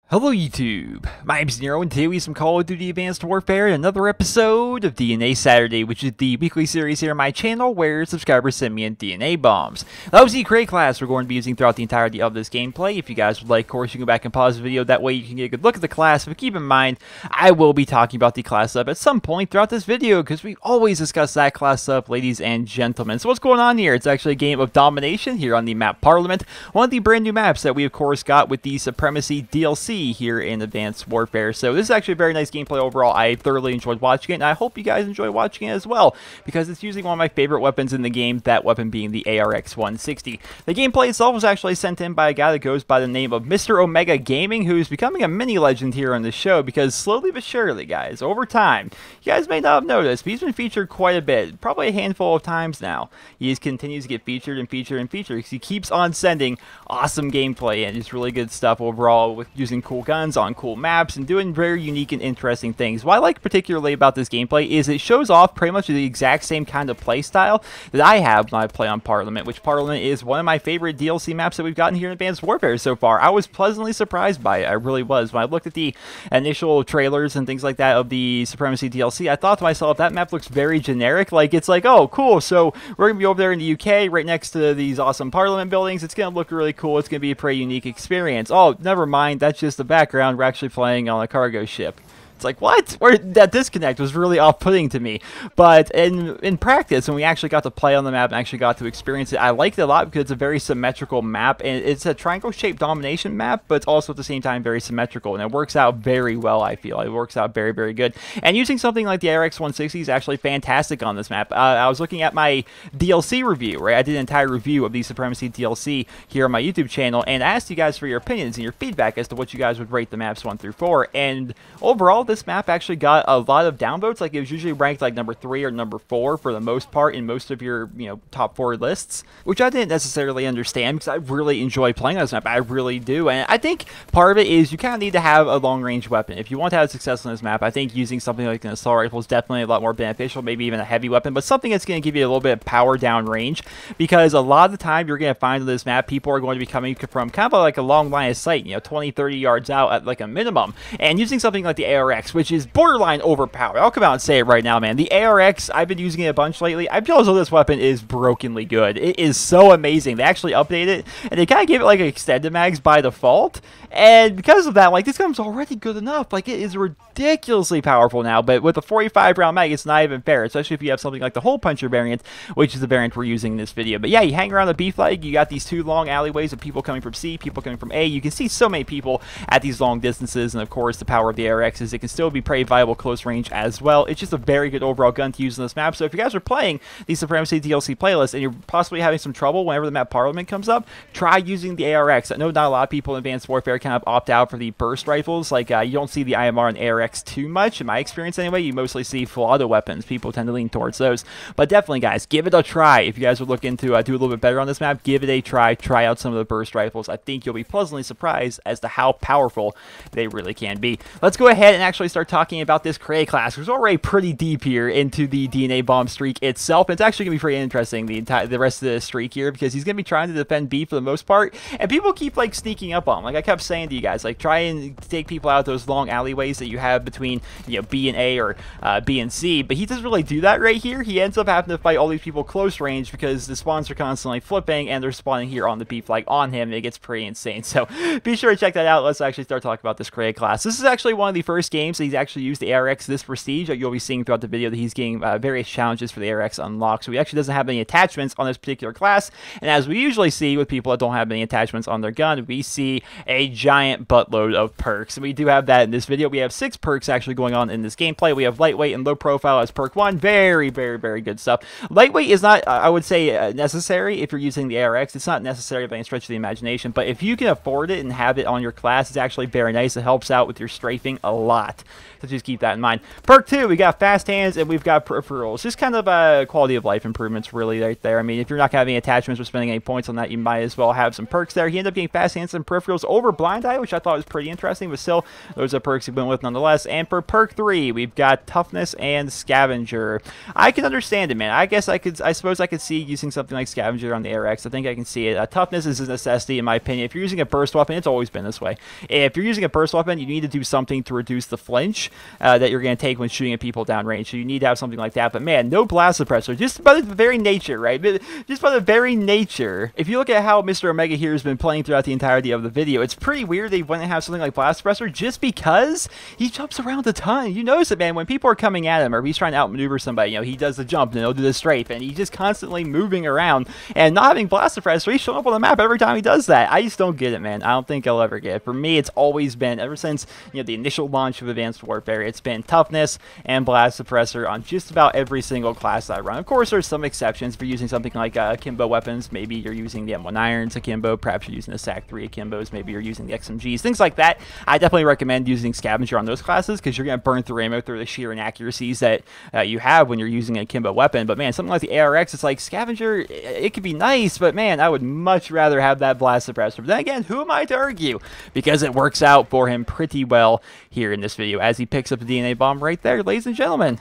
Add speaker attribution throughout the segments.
Speaker 1: Hello YouTube, my name's Nero and today we have some Call of Duty Advanced Warfare and another episode of DNA Saturday, which is the weekly series here on my channel where subscribers send me in DNA bombs. That was the crate class we're going to be using throughout the entirety of this gameplay. If you guys would like, of course, you can go back and pause the video, that way you can get a good look at the class, but keep in mind, I will be talking about the class up at some point throughout this video because we always discuss that class up, ladies and gentlemen. So what's going on here? It's actually a game of domination here on the map Parliament, one of the brand new maps that we of course got with the Supremacy DLC here in Advanced Warfare. So this is actually a very nice gameplay overall. I thoroughly enjoyed watching it, and I hope you guys enjoy watching it as well, because it's usually one of my favorite weapons in the game, that weapon being the ARX-160. The gameplay itself was actually sent in by a guy that goes by the name of Mr. Omega Gaming, who's becoming a mini legend here on the show, because slowly but surely, guys, over time, you guys may not have noticed, but he's been featured quite a bit, probably a handful of times now. He just continues to get featured and featured and featured, because he keeps on sending awesome gameplay and just really good stuff overall with using cool guns on cool maps and doing very unique and interesting things. What I like particularly about this gameplay is it shows off pretty much the exact same kind of play style that I have when I play on Parliament, which Parliament is one of my favorite DLC maps that we've gotten here in Advanced Warfare so far. I was pleasantly surprised by it. I really was. When I looked at the initial trailers and things like that of the Supremacy DLC, I thought to myself, that map looks very generic. Like, it's like, oh, cool, so we're going to be over there in the UK right next to these awesome Parliament buildings. It's going to look really cool. It's going to be a pretty unique experience. Oh, never mind. That's just the background. We're actually playing on a cargo ship. It's like, what? That disconnect was really off-putting to me. But in practice, when we actually got to play on the map and actually got to experience it, I liked it a lot because it's a very symmetrical map. And it's a triangle-shaped domination map, but it's also at the same time very symmetrical. And it works out very well, I feel. It works out very, very good. And using something like the ARX-160 is actually fantastic on this map. I was looking at my DLC review, right? I did an entire review of the Supremacy DLC here on my YouTube channel, and I asked you guys for your opinions and your feedback as to what you guys would rate the maps 1 through 4. And overall, this map actually got a lot of downvotes. Like, it was usually ranked like number 3 or number 4 for the most part in most of your, top 4 lists, which I didn't necessarily understand because I really enjoy playing on this map. I really do. And I think part of it is you kind of need to have a long-range weapon. If you want to have success on this map, I think using something like an assault rifle is definitely a lot more beneficial, maybe even a heavy weapon, but something that's going to give you a little bit of power down range, because a lot of the time you're going to find on this map, people are going to be coming from kind of like a long line of sight, 20, 30 yards out at like a minimum. And using something like the ARX, which is borderline overpowered. I'll come out and say it right now, man. The ARX, I've been using it a bunch lately. I feel as though this weapon is brokenly good. It is so amazing. They actually updated it, and they kind of gave it like extended mags by default. And because of that, like, this gun's already good enough. Like, it is ridiculously powerful now, but with a 45 round mag, it's not even fair, especially if you have something like the hole puncher variant, which is the variant we're using in this video. But yeah, you hang around the B flag, you got these 2 long alleyways of people coming from C, people coming from A. You can see so many people at these long distances, and of course, the power of the ARX is it can still be pretty viable close range as well. It's just a very good overall gun to use on this map. So if you guys are playing the Supremacy DLC playlist and you're possibly having some trouble whenever the map Parliament comes up, try using the ARX. I know not a lot of people in Advanced Warfare kind of opt out for the burst rifles. Like, you don't see the IMR and ARX too much, in my experience anyway. You mostly see full auto weapons. People tend to lean towards those. But definitely, guys, give it a try. If you guys are looking to do a little bit better on this map, give it a try. Try out some of the burst rifles. I think you'll be pleasantly surprised as to how powerful they really can be. Let's go ahead and actually start talking about this Cray class. We're already pretty deep here into the DNA bomb streak itself. It's actually going to be pretty interesting, the rest of the streak here, because he's going to be trying to defend B for the most part, and people keep like sneaking up on him. Like I kept saying to you guys, like, try and take people out those long alleyways that you have between B and A or B and C, but he doesn't really do that right here. He ends up having to fight all these people close range because the spawns are constantly flipping and they're spawning here on the B flag on him, and it gets pretty insane. So be sure to check that out. Let's actually start talking about this Cray class. This is actually one of the first games that he's actually used the ARX this prestige. You'll be seeing throughout the video that he's getting various challenges for the ARX unlocked. So he actually doesn't have any attachments on this particular class, and as we usually see with people that don't have any attachments on their gun, we see a giant buttload of perks, and we do have that in this video. We have 6 perks actually going on in this gameplay. We have lightweight and low profile as perk 1. Very, very, very good stuff. Lightweight is not, I would say, necessary if you're using the ARX. It's not necessary by any stretch of the imagination, but if you can afford it and have it on your class, it's actually very nice. It helps out with your strafing a lot. lot. So just keep that in mind. Perk 2, we got fast hands and we've got peripherals. Just kind of quality of life improvements really right there. I mean, if you're not having attachments or spending any points on that, you might as well have some perks there. He ended up getting fast hands and peripherals over blind eye, which I thought was pretty interesting, but still, those are perks he went with nonetheless. And for perk 3, we've got toughness and scavenger. I can understand it, man. I suppose I could see using something like scavenger on the ARX. I think I can see it. Toughness is a necessity in my opinion. If you're using a burst weapon, it's always been this way. If you're using a burst weapon, you need to do something to reduce the flinch that you're going to take when shooting at people downrange. So you need to have something like that. But man, no blast suppressor. Just by the very nature, right? Just by the very nature. If you look at how Mr. Omega here has been playing throughout the entirety of the video, it's pretty weird they wouldn't have something like blast suppressor just because he jumps around a ton. You notice it, man. When people are coming at him or he's trying to outmaneuver somebody, you know, he does the jump and he'll do the strafe and he's just constantly moving around and not having blast suppressor. He's showing up on the map every time he does that. I just don't get it, man. I don't think I'll ever get it. For me, it's always been, ever since, you know, the initial launch of Advanced Warfare, it's been toughness and blast suppressor on just about every single class I run. Of course, there's some exceptions for using something like akimbo weapons. Maybe you're using the M1 irons akimbo, perhaps you're using the SAC-3 akimbos, maybe you're using the XMGs, things like that. I definitely recommend using scavenger on those classes because you're going to burn through ammo through the sheer inaccuracies that you have when you're using an akimbo weapon. But man, something like the ARX, it's like scavenger, it could be nice, but man, I would much rather have that blast suppressor. But then again, who am I to argue? Because it works out for him pretty well here in this video as he picks up the DNA bomb right there, ladies and gentlemen.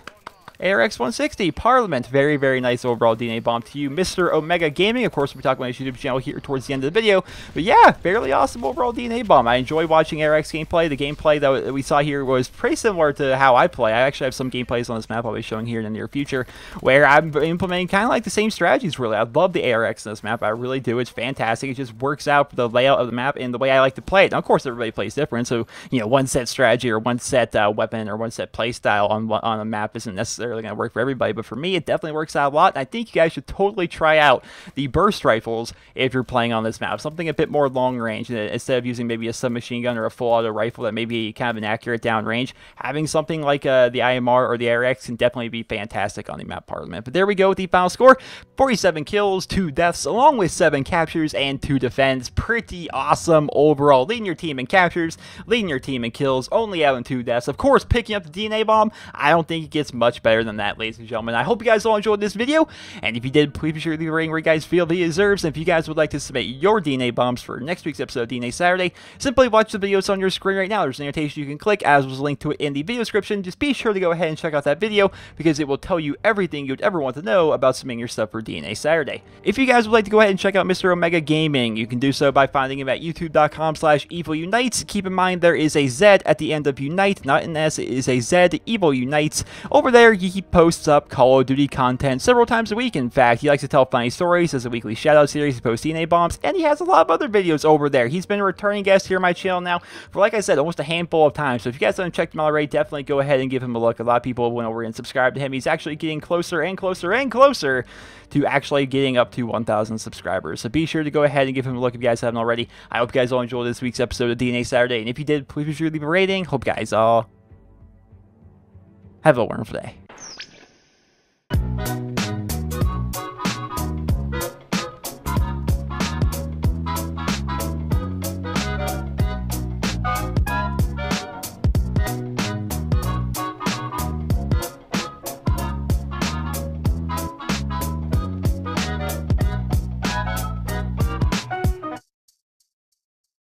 Speaker 1: ARX-160 Parliament. Very, very nice overall DNA bomb to you, Mr. Omega Gaming. Of course, we'll be talking about his YouTube channel here towards the end of the video. But yeah, fairly awesome overall DNA bomb. I enjoy watching ARX gameplay. The gameplay that we saw here was pretty similar to how I play. I actually have some gameplays on this map I'll be showing here in the near future where I'm implementing kind of like the same strategies, really. I love the ARX in this map. I really do. It's fantastic. It just works out for the layout of the map and the way I like to play it. Now, of course, everybody plays different. So, you know, one set strategy or one set weapon or one set play style on a map isn't necessarily going to work for everybody, but for me it definitely works out a lot. And I think you guys should totally try out the burst rifles if you're playing on this map, something a bit more long range instead of using maybe a submachine gun or a full auto rifle that may be kind of inaccurate downrange. Having something like the IMR or the ARX can definitely be fantastic on the map Parliament. But there we go with the final score: 47 kills, 2 deaths, along with 7 captures and 2 defends. Pretty awesome overall, leading your team in captures, leading your team in kills, only out in 2 deaths. Of course, picking up the DNA bomb, I don't think it gets much better than that, ladies and gentlemen. I hope you guys all enjoyed this video, and if you did, please be sure to leave a rating where you guys feel he deserves. And if you guys would like to submit your DNA bombs for next week's episode of DNA Saturday, simply watch the videos on your screen right now. There's an annotation you can click, as was linked to it in the video description. Just be sure to go ahead and check out that video, because it will tell you everything you'd ever want to know about submitting your stuff for DNA Saturday. If you guys would like to go ahead and check out Mr. Omega Gaming, you can do so by finding him at youtube.com/evilunites. Keep in mind there is a Z at the end of Unite, not an S. It is a Z, Evil Unites. Over there, he posts up Call of Duty content several times a week. In fact, he likes to tell funny stories, has a weekly shoutout series, he posts DNA bombs, and he has a lot of other videos over there. He's been a returning guest here on my channel now for, like I said, almost a handful of times. So if you guys haven't checked him out already, definitely go ahead and give him a look. A lot of people went over and subscribed to him. He's actually getting closer and closer and closer to actually getting up to 1,000 subscribers. So be sure to go ahead and give him a look if you guys haven't already. I hope you guys all enjoyed this week's episode of DNA Saturday, and if you did, please be sure to leave a rating. Hope you guys all have a wonderful day.